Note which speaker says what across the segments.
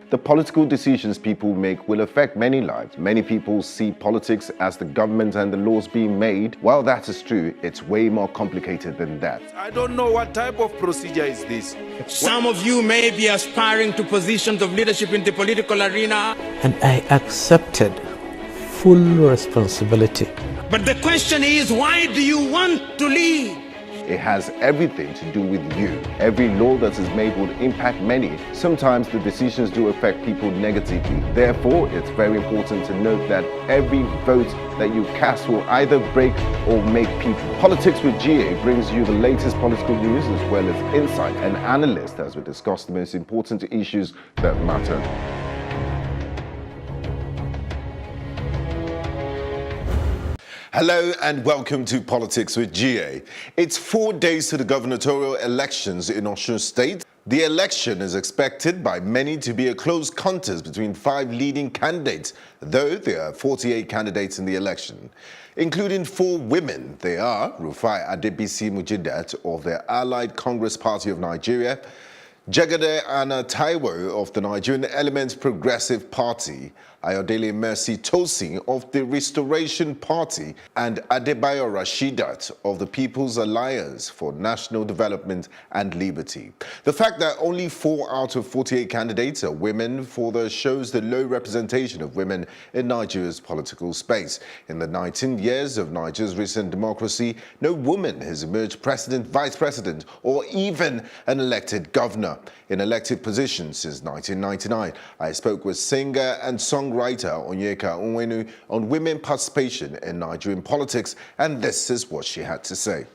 Speaker 1: The political decisions people make will affect many lives. Many people see politics as the government and the laws being made. While that is true, it's way more complicated than that.
Speaker 2: I don't know what type of procedure is this.
Speaker 3: Some of you may be aspiring to positions of leadership in the political arena.
Speaker 4: And I accepted full responsibility.
Speaker 3: But the question is, why do you want to lead?
Speaker 1: It has everything to do with you. Every law that is made will impact many. Sometimes the decisions do affect people negatively. Therefore, it's very important to note that every vote that you cast will either break or make people. Politics with GA brings you the latest political news as well as insight and analysis as we discuss the most important issues that matter. Hello and welcome to Politics with GA. It's 4 days to the gubernatorial elections in Osun State. The election is expected by many to be a close contest between 5 leading candidates, though there are 48 candidates in the election, including 4 women. They are Rufai Adebisi Mujidat of the Allied Congress Party of Nigeria, Jagade Anna Taiwo of the Nigerian Elements Progressive Party, Ayodele Mercy Tosin of the Restoration Party, and Adebayo Rashidat of the People's Alliance for National Development and Liberty. The fact that only 4 out of 48 candidates are women further shows the low representation of women in Nigeria's political space. In the 19 years of Nigeria's recent democracy, no woman has emerged president, vice president, or even an elected governor. In elected positions since 1999, I spoke with singer and songwriter Onyeka Onwenu on women participation in Nigerian politics, and this is what she had to say.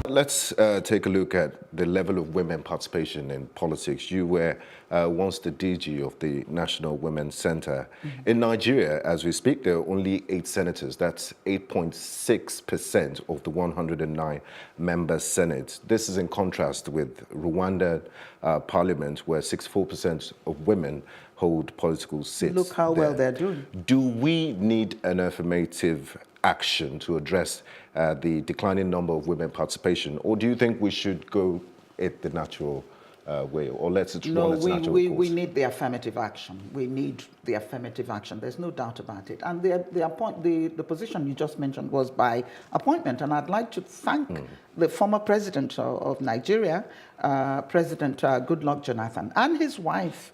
Speaker 1: Let's take a look at the level of women participation in politics. You were once the DG of the National Women's Center. In Nigeria, as we speak, there are only 8 senators. That's 8.6% of the 109-member Senate. This is in contrast with Rwanda Parliament, where 64% of women hold political seats.
Speaker 5: Look how well they're doing.
Speaker 1: Do we need an affirmative action to address the declining number of women participation, or do you think we should go it the natural way, or let's its natural course?
Speaker 5: We need the affirmative action. We need the affirmative action. There's no doubt about it. And the position you just mentioned was by appointment, and I'd like to thank the former president of Nigeria, President Goodluck Jonathan, and his wife,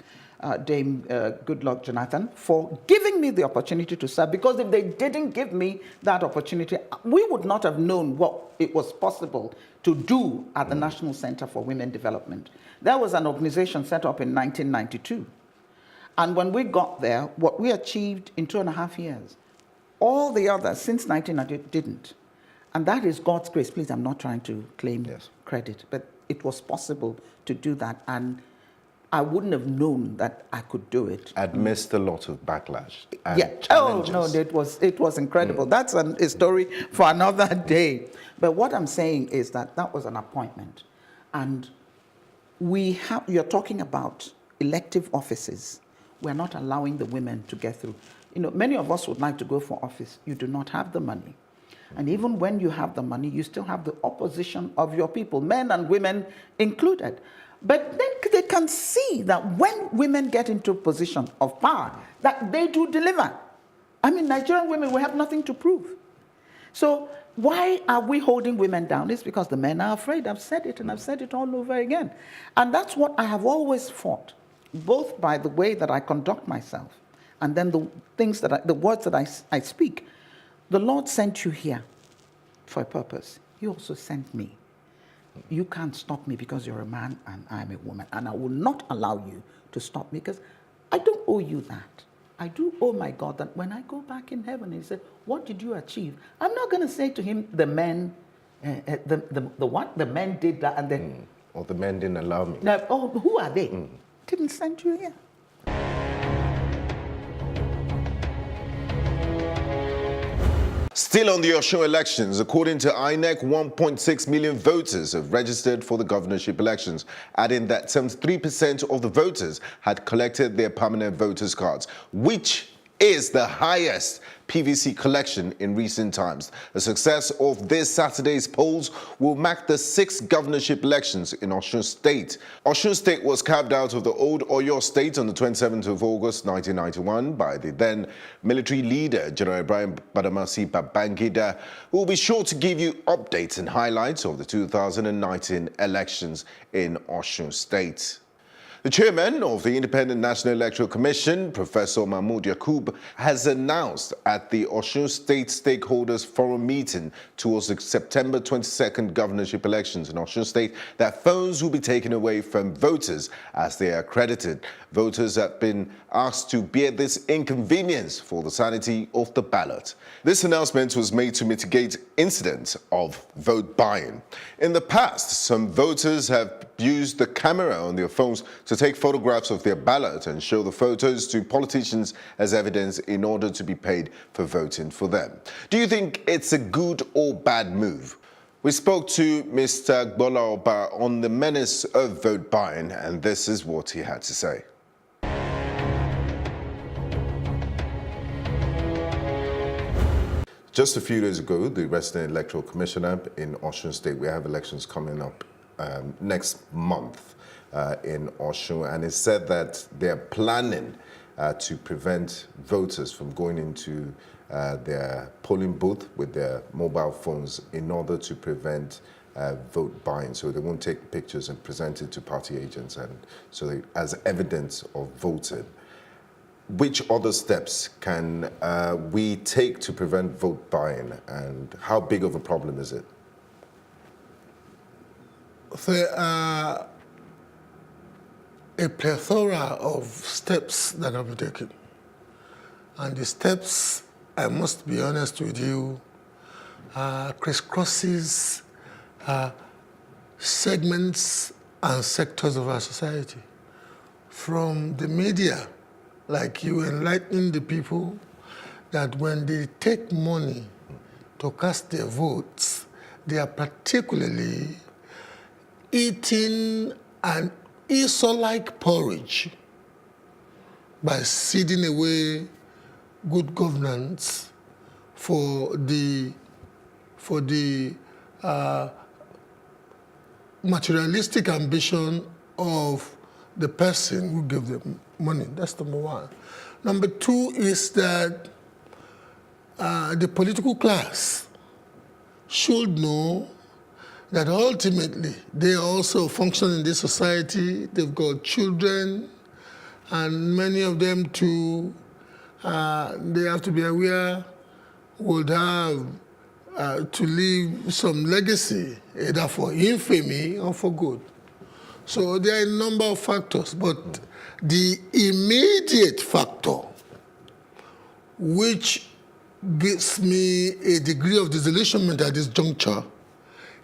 Speaker 5: Dame Goodluck Jonathan, for giving me the opportunity to serve, because if they didn't give me that opportunity, we would not have known what it was possible to do at the National Center for Women Development. There was an organization set up in 1992. And when we got there, what we achieved in 2.5 years, all the others since 1990 didn't. And that is God's grace. Please, I'm not trying to claim credit, but it was possible to do that. And I wouldn't have known that I could do it.
Speaker 1: Amidst a lot of backlash and challenges.
Speaker 5: Oh no, it was incredible. That's a story for another day. But what I'm saying is that was an appointment, and you're talking about elective offices. We're not allowing the women to get through. You know, many of us would like to go for office. You do not have the money. And even when you have the money, you still have the opposition of your people, men and women included. But they can see that when women get into a position of power, that they do deliver. I mean, Nigerian women, we have nothing to prove. So why are we holding women down? It's because the men are afraid. I've said it, and I've said it all over again. And that's what I have always fought, both by the way that I conduct myself and then the words that I speak. The Lord sent you here for a purpose. He also sent me. You can't stop me because you're a man and I'm a woman. And I will not allow you to stop me, because I don't owe you that. I do owe my God that when I go back in heaven and he said, what did you achieve? I'm not going to say to him, the men, the what? The men did that and then...
Speaker 1: Or the men didn't allow me.
Speaker 5: Now, oh, who are they? Didn't send you here.
Speaker 1: Still on the Osun elections, according to INEC, 1.6 million voters have registered for the governorship elections, adding that 73% of the voters had collected their permanent voters' cards, which is the highest PVC collection in recent times. The success of this Saturday's polls will mark the 6th governorship elections in Osun State. Osun State was carved out of the old Oyo State on the 27th of August 1991 by the then military leader, General Ibrahim Badamasi Babangida, who will be sure to give you updates and highlights of the 2019 elections in Osun State. The chairman of the Independent National Electoral Commission, Professor Mahmoud Yakub, has announced at the Osun State Stakeholders Forum meeting towards the September 22nd governorship elections in Osun State that phones will be taken away from voters as they are accredited. Voters have been asked to bear this inconvenience for the sanity of the ballot. This announcement was made to mitigate incidents of vote buying. In the past, some voters have used the camera on their phones to take photographs of their ballot and show the photos to politicians as evidence in order to be paid for voting for them. Do you think it's a good or bad move? We spoke to Mr. Gbolaoba on the menace of vote buying, and this is what he had to say. Just a few days ago, the resident electoral commissioner in Osun State, we have elections coming up next month in Osun, and it said that they're planning to prevent voters from going into their polling booth with their mobile phones in order to prevent vote buying. So they won't take pictures and present it to party agents, and so they, as evidence of voting. Which other steps can we take to prevent vote buying, and how big of a problem is it?
Speaker 6: There are a plethora of steps that have been taken. And the steps, I must be honest with you, crisscrosses segments and sectors of our society. From the media, like you enlightening the people that when they take money to cast their votes, they are particularly eating an Esau-like porridge by seeding away good governance for the materialistic ambition of the person who gave them money. That's number one. Number two is that the political class should know that ultimately they also function in this society. They've got children, and many of them too, they have to be aware, would have to leave some legacy, either for infamy or for good. So there are a number of factors, but the immediate factor which gives me a degree of disillusionment at this juncture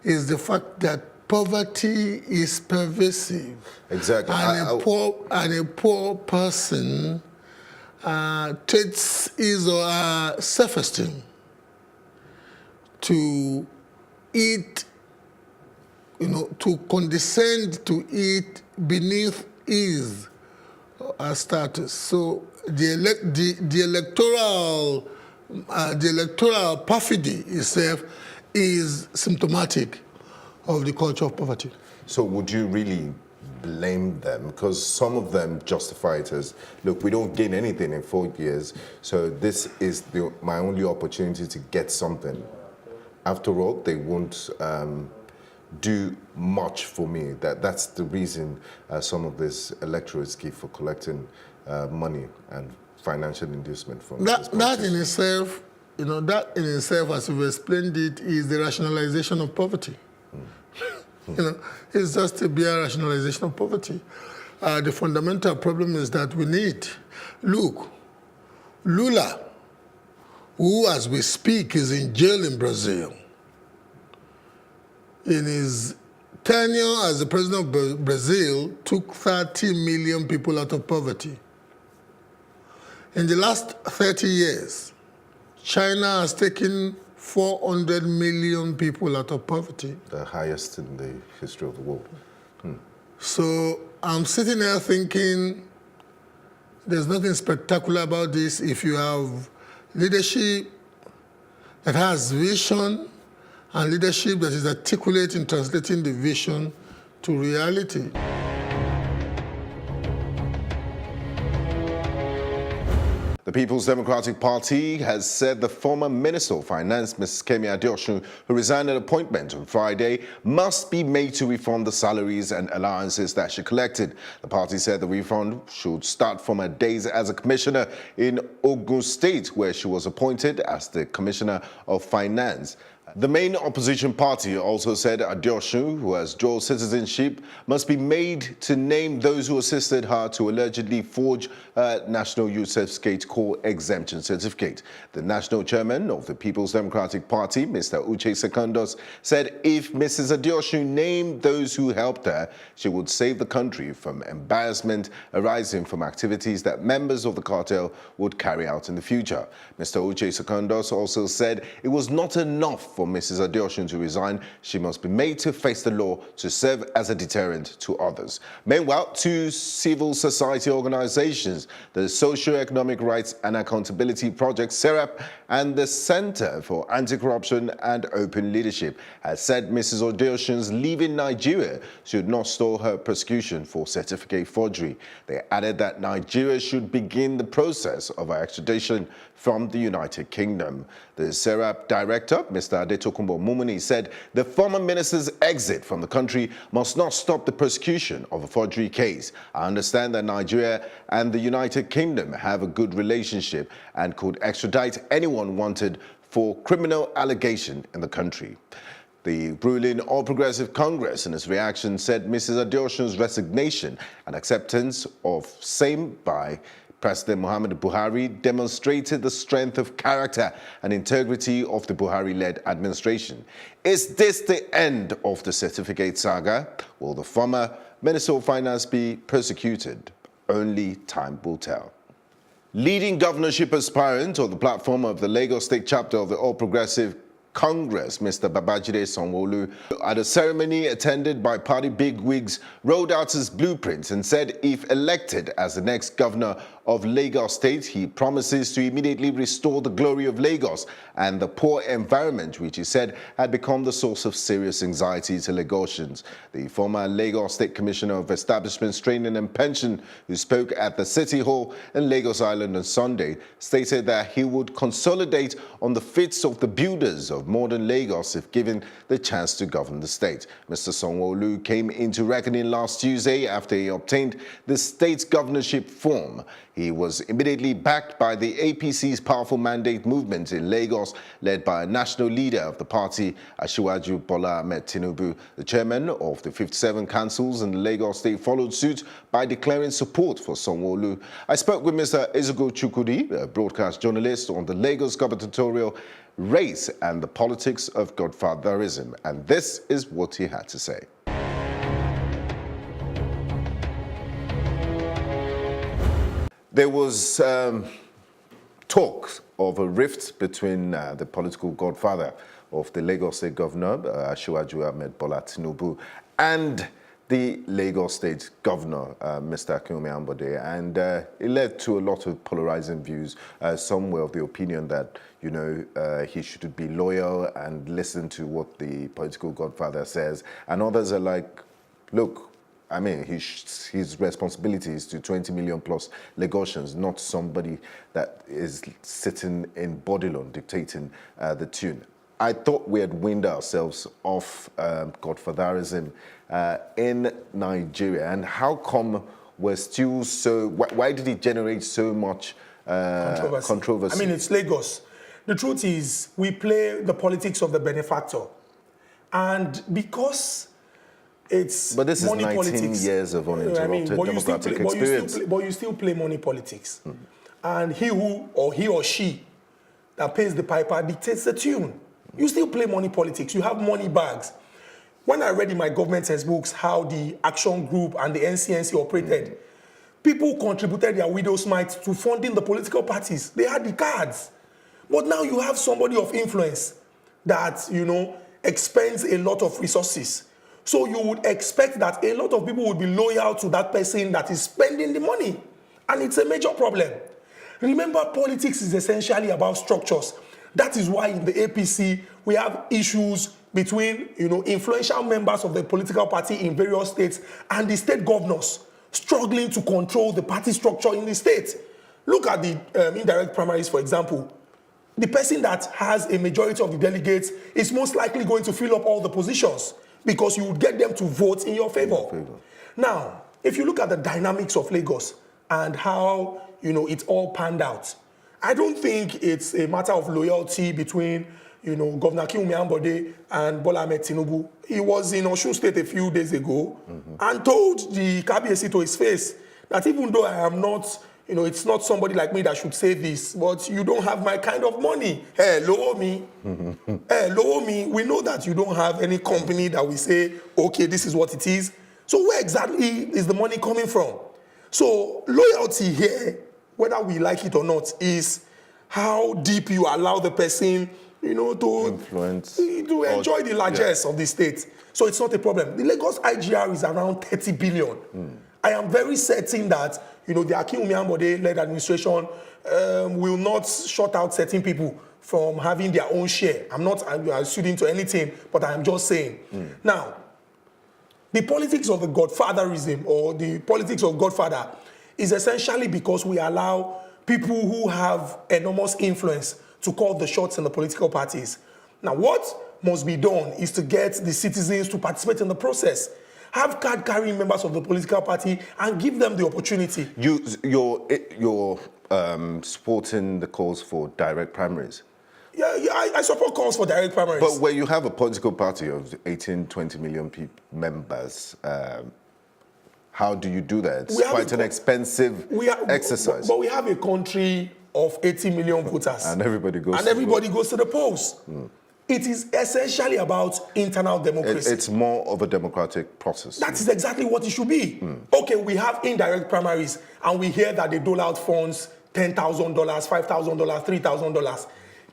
Speaker 6: is the fact that poverty is pervasive.
Speaker 1: Exactly.
Speaker 6: And a poor person takes his or her self-esteem to eat, to condescend to eat beneath his status. So the electoral perfidy itself is symptomatic of the culture of poverty.
Speaker 1: So would you really blame them? Because some of them justify it as, look, we don't gain anything in 4 years, so this is my only opportunity to get something. After all, they won't do much for me. That's the reason some of these electorates give for collecting money and financial inducement from
Speaker 6: that in itself, that in itself, as you've explained it, is the rationalization of poverty. It's just a bare rationalization of poverty. The fundamental problem is that we need. Look, Lula, who as we speak is in jail in Brazil, in his tenure as the president of Brazil, took 30 million people out of poverty. In the last 30 years, China has taken 400 million people out of poverty.
Speaker 1: The highest in the history of the world.
Speaker 6: So I'm sitting here thinking There's nothing spectacular about this if you have leadership that has vision and leadership that is articulate in translating the vision to reality.
Speaker 1: The People's Democratic Party has said the former Minister of Finance, Mrs. Kemi Adeosun, who resigned an appointment on Friday, must be made to refund the salaries and allowances that she collected. The party said the refund should start from her days as a commissioner in Osun State, where she was appointed as the Commissioner of Finance. The main opposition party also said Adeosun, who has dual citizenship, must be made to name those who assisted her to allegedly forge a National Youth Certificate called Exemption Certificate. The national chairman of the People's Democratic Party, Mr. Uche Secondus, said if Mrs. Adeosun named those who helped her, she would save the country from embarrassment arising from activities that members of the cartel would carry out in the future. Mr. Uche Secondus also said it was not enough for Mrs. Adeosun to resign. She must be made to face the law to serve as a deterrent to others. Meanwhile, two civil society organizations, the Socio-Economic Rights and Accountability Project, SERAP, and the Center for Anti-Corruption and Open Leadership, has said Mrs. Adeosun's leaving Nigeria should not stall her prosecution for certificate forgery. They added that Nigeria should begin the process of her extradition from the United Kingdom. The SERAP director, Mr. Adetokunbo Mumuni, said the former minister's exit from the country must not stop the prosecution of a forgery case. I understand that Nigeria and the United Kingdom have a good relationship and could extradite anyone wanted for criminal allegation in the country. The ruling All Progressive Congress, in its reaction, said Mrs. Adeosun's resignation and acceptance of same by President Muhammadu Buhari demonstrated the strength of character and integrity of the Buhari-led administration. Is this the end of the certificate saga? Will the former Minister of Finance be persecuted? Only time will tell. Leading governorship aspirant on the platform of the Lagos State chapter of the All Progressive Congress, Mr. Babajide Sanwo-Olu, at a ceremony attended by party bigwigs, rolled out his blueprint and said if elected as the next governor of Lagos State, he promises to immediately restore the glory of Lagos and the poor environment, which he said had become the source of serious anxiety to Lagosians. The former Lagos State Commissioner of Establishments, Training and Pension, who spoke at the City Hall in Lagos Island on Sunday, stated that he would consolidate on the fates of the builders of modern Lagos if given the chance to govern the state. Mr. Sanwo-Olu came into reckoning last Tuesday after he obtained the state's governorship form. He was immediately backed by the APC's powerful mandate movement in Lagos, led by a national leader of the party, Asiwaju Bola Ahmed Tinubu. The chairman of the 57 councils in Lagos State followed suit by declaring support for Sanwo-Olu. I spoke with Mr. Ezeugo Chukwudi, a broadcast journalist, on the Lagos gubernatorial race and the politics of godfatherism, and this is what he had to say. There was talk of a rift between the political godfather of the Lagos State Governor, Asiwaju Ahmed Bola Tinubu, and the Lagos State Governor, Mr. Akinwumi Ambode, and it led to a lot of polarizing views. Some were of the opinion that, you know, he should be loyal and listen to what the political godfather says, and others are like, look, I mean, his responsibility is to 20 million plus Lagosians, not somebody that is sitting in Bodilon dictating the tune. I thought we had weaned ourselves off godfatherism in Nigeria, and how come we're still so, why did it generate so much controversy?
Speaker 7: I mean, it's Lagos. The truth is, we play the politics of the benefactor. And because it's
Speaker 1: but this
Speaker 7: money
Speaker 1: is 19
Speaker 7: politics,
Speaker 1: years of uninterrupted democratic experience.
Speaker 7: But you still play money politics. Mm. And he or she that pays the piper dictates the tune. You still play money politics. You have money bags. When I read in my government textbooks how the Action Group and the NCNC operated, people contributed their widow's mite to funding the political parties. They had the cards. But now you have somebody of influence that, you know, expends a lot of resources. So you would expect that a lot of people would be loyal to that person that is spending the money. And it's a major problem. Remember, politics is essentially about structures. That is why in the APC, we have issues between, influential members of the political party in various states and the state governors struggling to control the party structure in the state. Look at the indirect primaries, for example. The person that has a majority of the delegates is most likely going to fill up all the positions because you would get them to vote in your favor. Now, if you look at the dynamics of Lagos and how, it all panned out, I don't think it's a matter of loyalty between, Governor Akinwumi Ambode and Bola Ahmed Tinubu. He was in Osun State a few days ago and told the Kabiyesi to his face that even though I am not, it's not somebody like me that should say this, but you don't have my kind of money. Hey, lower me. Hey, lower me. We know that you don't have any company that we say, okay, this is what it is. So where exactly is the money coming from? So loyalty here, whether we like it or not, is how deep you allow the person, to
Speaker 1: influence,
Speaker 7: to enjoy the largesse of the state. So it's not a problem. The Lagos IGR is around 30 billion. I am very certain that, the Akinwumi Ambode-led administration will not shut out certain people from having their own share. I'm not alluding to anything, but I am just saying. Now, the politics of the godfatherism or the politics of godfather is essentially because we allow people who have enormous influence to call the shots in the political parties. Now, what must be done is to get the citizens to participate in the process. Have card-carrying members of the political party and give them the opportunity.
Speaker 1: You're supporting the calls for direct primaries.
Speaker 7: Yeah, I support calls for direct primaries.
Speaker 1: But where you have a political party of 18, 20 million members, how do you do that? It's quite an expensive exercise.
Speaker 7: But we have a country of 80 million voters.
Speaker 1: And everybody goes
Speaker 7: to the polls. It is essentially about internal democracy.
Speaker 1: It's more of a democratic process.
Speaker 7: That is exactly what it should be. Okay, we have indirect primaries, and we hear that they dole out funds, $10,000, $5,000, $3,000.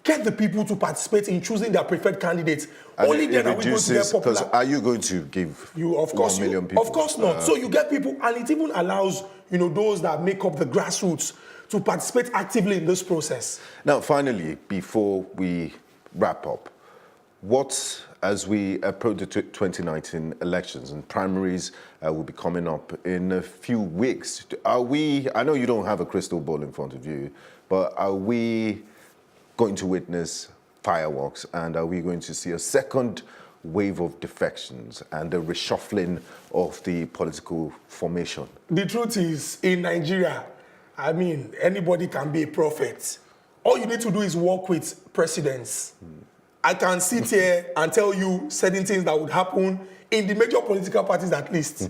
Speaker 7: Get the people to participate in choosing their preferred candidates.
Speaker 1: And
Speaker 7: only then are we going to get popular.
Speaker 1: Because are you going to give 1 million people?
Speaker 7: Of course not. So you get people, and it even allows those that make up the grassroots to participate actively in this process.
Speaker 1: Now, finally, before we wrap up, as we approach the 2019 elections and primaries will be coming up in a few weeks, I know you don't have a crystal ball in front of you, but are we going to witness fireworks, and are we going to see a second wave of defections and a reshuffling of the political formation?
Speaker 7: The truth is, in Nigeria, anybody can be a prophet. All you need to do is work with presidents. I can sit here and tell you certain things that would happen in the major political parties at least.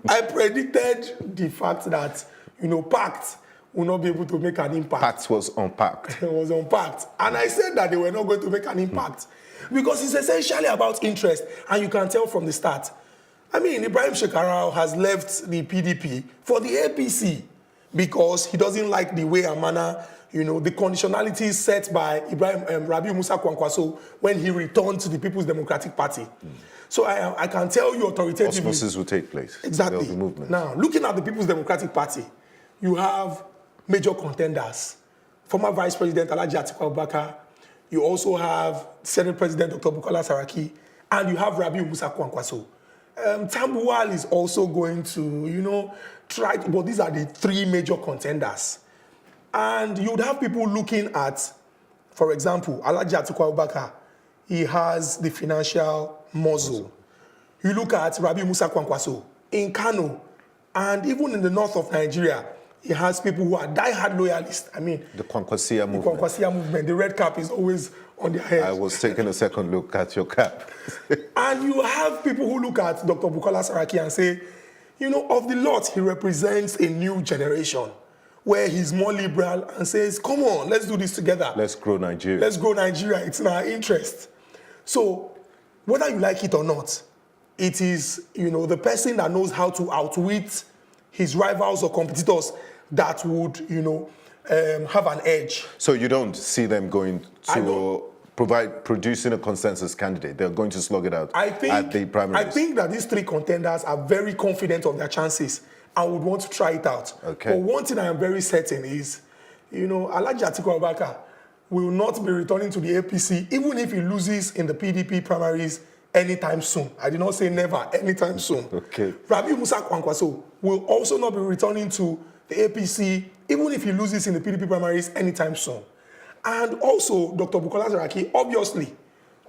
Speaker 7: I predicted the fact that, PACT will not be able to make an impact.
Speaker 1: PACT was unpacked.
Speaker 7: It was unpacked. And I said that they were not going to make an impact because it's essentially about interest, and you can tell from the start. Ibrahim Shekarau has left the PDP for the APC because he doesn't like the way and manner, the conditionalities set by Rabiu Musa Kwankwaso when he returned to the People's Democratic Party. So I can tell you authoritatively.
Speaker 1: Osmosis will take place.
Speaker 7: Exactly.
Speaker 1: There'll be movement.
Speaker 7: Now, looking at the People's Democratic Party, you have major contenders. Former Vice President Alhaji Atiku Abubakar. You also have Senate President Dr. Bukola Saraki, and you have Rabiu Musa Kwankwaso. Tambuwal is also going to, try, but these are the three major contenders. And you would have people looking at, for example, Alhaji Atiku Abubakar. He has the financial muscle. You look at Rabiu Musa Kwankwaso in Kano, and even in the north of Nigeria, he has people who are die-hard loyalists.
Speaker 1: The Kwankwasia movement.
Speaker 7: The Kwankwasia movement. The red cap is always on their head.
Speaker 1: I was taking a second look at your cap.
Speaker 7: And you have people who look at Dr. Bukola Saraki and say, of the lot, he represents a new generation where he's more liberal and says, come on, let's do this together.
Speaker 1: Let's grow Nigeria.
Speaker 7: Let's grow Nigeria. It's in our interest. So whether you like it or not, it is, the person that knows how to outwit his rivals or competitors that would, have an edge.
Speaker 1: So you don't see them going to producing a consensus candidate? They're going to slug it out at the primaries?
Speaker 7: I think that these three contenders are very confident of their chances. and would want to try it out.
Speaker 1: Okay.
Speaker 7: But one thing I am very certain is, Alhaji Atiku Abubakar will not be returning to the APC, even if he loses in the PDP primaries anytime soon. I did not say never, anytime soon.
Speaker 1: Okay.
Speaker 7: Rabi Musa Kwankwaso will also not be returning to the APC, even if he loses in the PDP primaries anytime soon. And also, Dr. Bukola Saraki, obviously,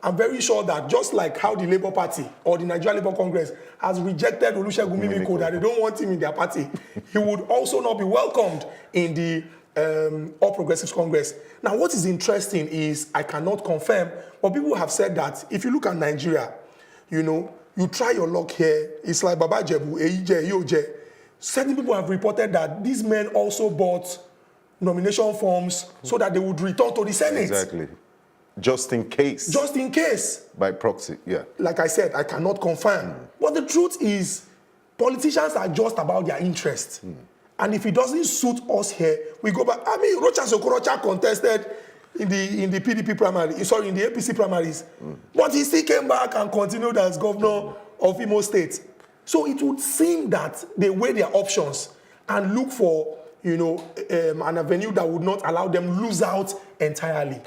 Speaker 7: I'm very sure that just like how the Labour Party or the Nigeria Labour Congress has rejected Olusegun Mimiko, that they don't want him in their party, he would also not be welcomed in the All Progressives Congress. Now, what is interesting is, I cannot confirm, but people have said that if you look at Nigeria, you try your luck here, it's like Baba Jebu, Eije, Yoje. Certain people have reported that these men also bought nomination forms so that they would return to the Senate.
Speaker 1: Exactly. Just in case.
Speaker 7: Just in case.
Speaker 1: By proxy, yeah.
Speaker 7: Like I said, I cannot confirm. But the truth is, politicians are just about their interest. And if it doesn't suit us here, we go back. I mean, Rocha Sokorocha contested in the PDP primary, sorry, in the APC primaries. But he still came back and continued as governor of Imo State. So it would seem that they weigh their options and look for, an avenue that would not allow them lose out entirely.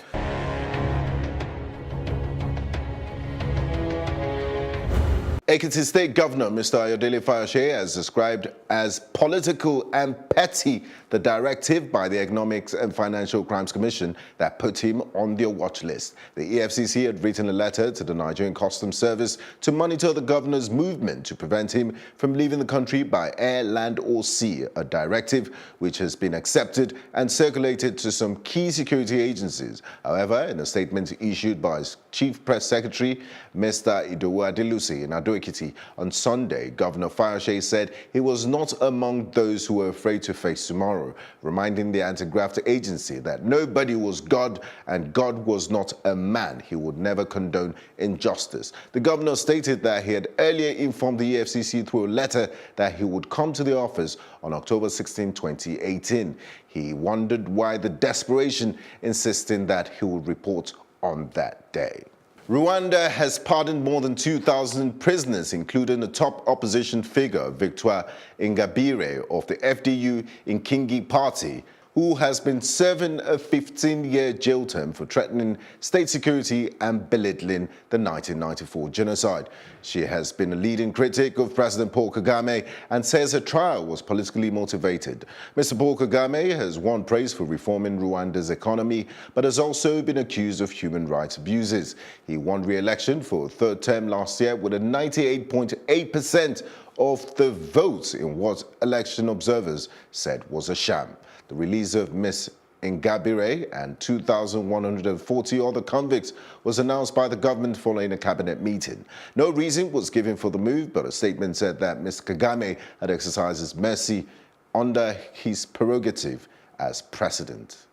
Speaker 1: Ekiti State Governor Mr. Ayodele Fayose has described as political and petty the directive by the Economics and Financial Crimes Commission that put him on their watch list. The EFCC had written a letter to the Nigerian Customs Service to monitor the governor's movement to prevent him from leaving the country by air, land or sea, a directive which has been accepted and circulated to some key security agencies. However, in a statement issued by his Chief Press Secretary, Mr. Idowu Adelusi in Ado Ekiti on Sunday, Governor Fayose said he was not among those who were afraid to face tomorrow, reminding the anti-graft agency that nobody was God and God was not a man. He would never condone injustice. The governor stated that he had earlier informed the EFCC through a letter that he would come to the office on October 16, 2018. He wondered why the desperation, insisting that he would report on that day. Rwanda has pardoned more than 2,000 prisoners, including the top opposition figure, Victoire Ingabire of the FDU Inkingi Party, who has been serving a 15-year jail term for threatening state security and belittling the 1994 genocide. She has been a leading critic of President Paul Kagame and says her trial was politically motivated. Mr. Paul Kagame has won praise for reforming Rwanda's economy, but has also been accused of human rights abuses. He won re-election for a third term last year with a 98.8% of the votes in what election observers said was a sham. The release of Ms. Ingabire and 2,140 other convicts was announced by the government following a cabinet meeting. No reason was given for the move, but a statement said that Mr. Kagame had exercised his mercy under his prerogative as president.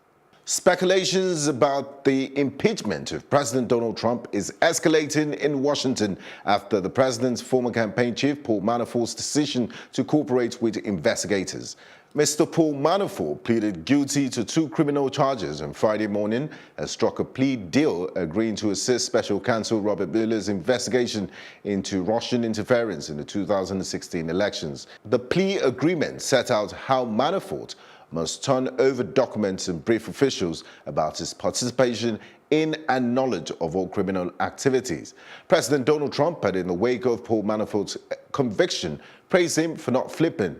Speaker 1: Speculations about the impeachment of President Donald Trump is escalating in Washington after the president's former campaign chief, Paul Manafort's decision to cooperate with investigators. Mr. Paul Manafort pleaded guilty to 2 criminal charges on Friday morning and struck a plea deal agreeing to assist special counsel Robert Mueller's investigation into Russian interference in the 2016 elections. The plea agreement set out how Manafort must turn over documents and brief officials about his participation in and knowledge of all criminal activities. President Donald Trump had, in the wake of Paul Manafort's conviction, praised him for not flipping.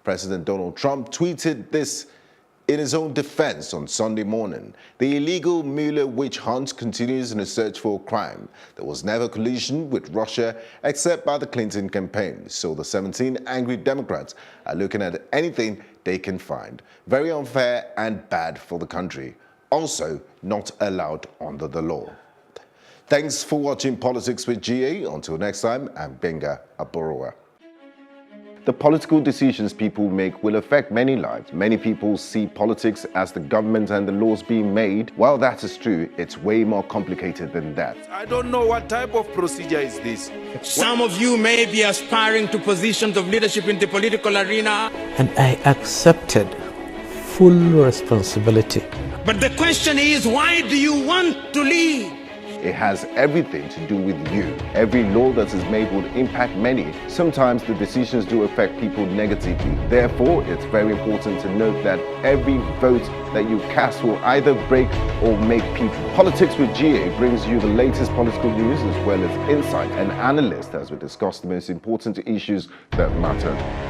Speaker 1: President Donald Trump tweeted this in his own defense on Sunday morning. The illegal Mueller witch hunt continues in a search for crime. There was never collusion with Russia except by the Clinton campaign, so the 17 angry Democrats are looking at anything they can find. Very unfair and bad for the country. Also not allowed under the law. Thanks for watching Politics with GA. Until next time, I'm Benga Aborowa. The political decisions people make will affect many lives. Many people see politics as the government and the laws being made. While that is true, it's way more complicated than that.
Speaker 2: I don't know what type of procedure is this.
Speaker 3: Some of you may be aspiring to positions of leadership in the political arena.
Speaker 4: And I accepted full responsibility.
Speaker 3: But the question is, why do you want to lead?
Speaker 1: It has everything to do with you. Every law that is made will impact many. Sometimes the decisions do affect people negatively. Therefore, it's very important to note that every vote that you cast will either break or make people. Politics with GA brings you the latest political news as well as insight and analysis as we discuss the most important issues that matter.